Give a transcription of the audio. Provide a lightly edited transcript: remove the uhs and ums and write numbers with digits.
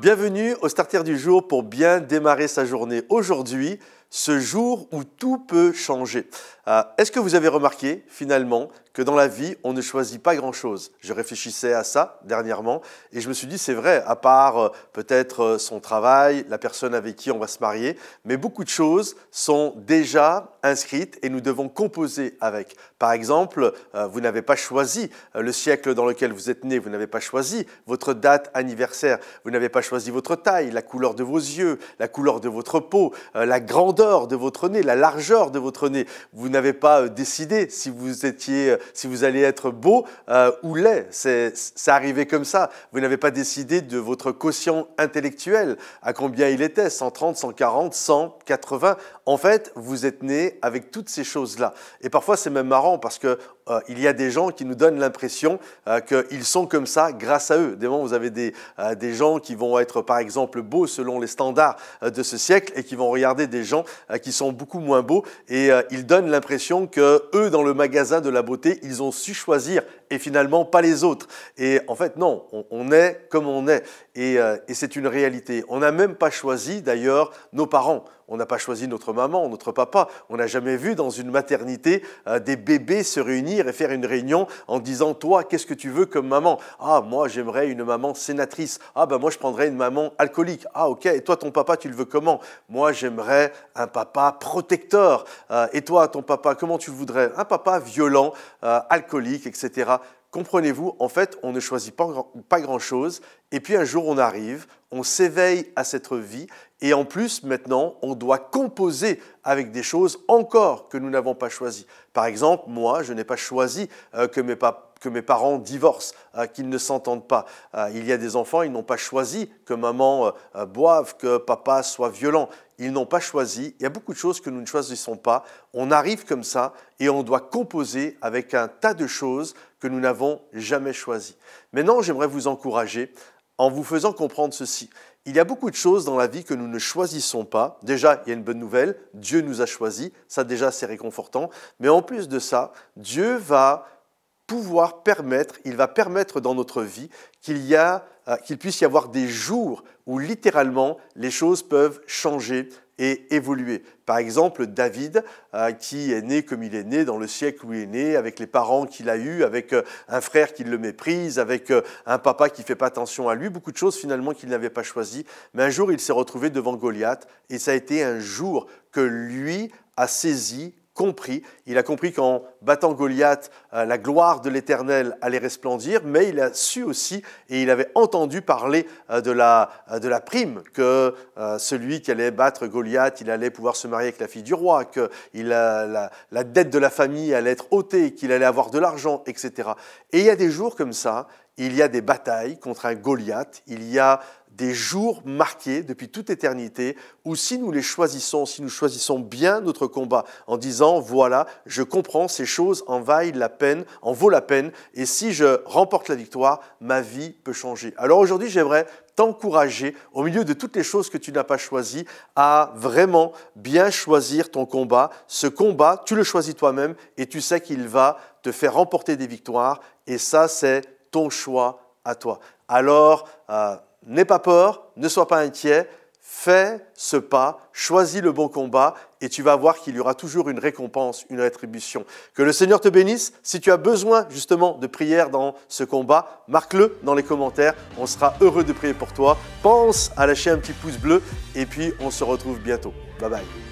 Bienvenue au Starter du jour pour bien démarrer sa journée. Aujourd'hui, ce jour où tout peut changer. Est-ce que vous avez remarqué finalement que dans la vie, on ne choisit pas grand-chose? Je réfléchissais à ça dernièrement et je me suis dit c'est vrai, à part peut-être son travail, la personne avec qui on va se marier, mais beaucoup de choses sont déjà inscrites et nous devons composer avec. Par exemple, vous n'avez pas choisi le siècle dans lequel vous êtes né, vous n'avez pas choisi votre date anniversaire, vous n'avez pas choisi votre taille, la couleur de vos yeux, la couleur de votre peau, la grandeur de votre nez, la largeur de votre nez. Vous n'avez pas décidé si vous allez être beau ou laid. C'est arrivé comme ça. Vous n'avez pas décidé de votre quotient intellectuel, à combien il était, 130, 140, 100, 80. En fait, vous êtes né avec toutes ces choses-là. Et parfois, c'est même marrant parce que il y a des gens qui nous donnent l'impression qu'ils sont comme ça grâce à eux. Des moments, vous avez des gens qui vont être, par exemple, beaux selon les standards de ce siècle et qui vont regarder des gens qui sont beaucoup moins beaux et ils donnent l'impression que eux, dans le magasin de la beauté, ils ont su choisir et finalement pas les autres. Et en fait, non, on est comme on est et c'est une réalité. On n'a même pas choisi d'ailleurs nos parents. On n'a pas choisi notre maman, notre papa. On n'a jamais vu dans une maternité des bébés se réunir et faire une réunion en disant « Toi, qu'est-ce que tu veux comme maman ?»« Ah, moi, j'aimerais une maman sénatrice. Ah, ben moi, je prendrais une maman alcoolique. Ah, ok. Et toi, ton papa, tu le veux comment ? Moi, j'aimerais un papa protecteur. Et toi, ton papa, comment tu le voudrais ? Un papa violent, alcoolique, etc. » Comprenez-vous, en fait, on ne choisit pas grand-chose et puis un jour on arrive, on s'éveille à cette vie et en plus maintenant on doit composer avec des choses encore que nous n'avons pas choisies. Par exemple, moi je n'ai pas choisi que mes parents divorcent, qu'ils ne s'entendent pas. Il y a des enfants, ils n'ont pas choisi que maman boive, que papa soit violent. Ils n'ont pas choisi. Il y a beaucoup de choses que nous ne choisissons pas. On arrive comme ça et on doit composer avec un tas de choses que nous n'avons jamais choisies. Maintenant, j'aimerais vous encourager en vous faisant comprendre ceci. Il y a beaucoup de choses dans la vie que nous ne choisissons pas. Déjà, il y a une bonne nouvelle, Dieu nous a choisis. Ça déjà, c'est réconfortant. Mais en plus de ça, Dieu va il va permettre dans notre vie qu'il puisse y avoir des jours où littéralement les choses peuvent changer et évoluer. Par exemple, David, qui est né comme il est né, dans le siècle où il est né, avec les parents qu'il a eus, avec un frère qui le méprise, avec un papa qui ne fait pas attention à lui, beaucoup de choses finalement qu'il n'avait pas choisies. Mais un jour, il s'est retrouvé devant Goliath et ça a été un jour que lui a saisi, compris. Il a compris qu'en battant Goliath, la gloire de l'Éternel allait resplendir, mais il a su aussi, et il avait entendu parler de la prime, que celui qui allait battre Goliath, il allait pouvoir se marier avec la fille du roi, que la dette de la famille allait être ôtée, qu'il allait avoir de l'argent, etc. Et il y a des jours comme ça, il y a des batailles contre un Goliath, il y a des jours marqués depuis toute éternité où si nous les choisissons, si nous choisissons bien notre combat en disant « Voilà, je comprends, ces choses en vaut la peine et si je remporte la victoire, ma vie peut changer. » Alors aujourd'hui, j'aimerais t'encourager, au milieu de toutes les choses que tu n'as pas choisies, à vraiment bien choisir ton combat. Ce combat, tu le choisis toi-même et tu sais qu'il va te faire remporter des victoires et ça, c'est ton choix à toi. Alors, n'aie pas peur, ne sois pas inquiet, fais ce pas, choisis le bon combat et tu vas voir qu'il y aura toujours une récompense, une rétribution. Que le Seigneur te bénisse. Si tu as besoin justement de prière dans ce combat, marque-le dans les commentaires. On sera heureux de prier pour toi. Pense à lâcher un petit pouce bleu et puis on se retrouve bientôt. Bye bye.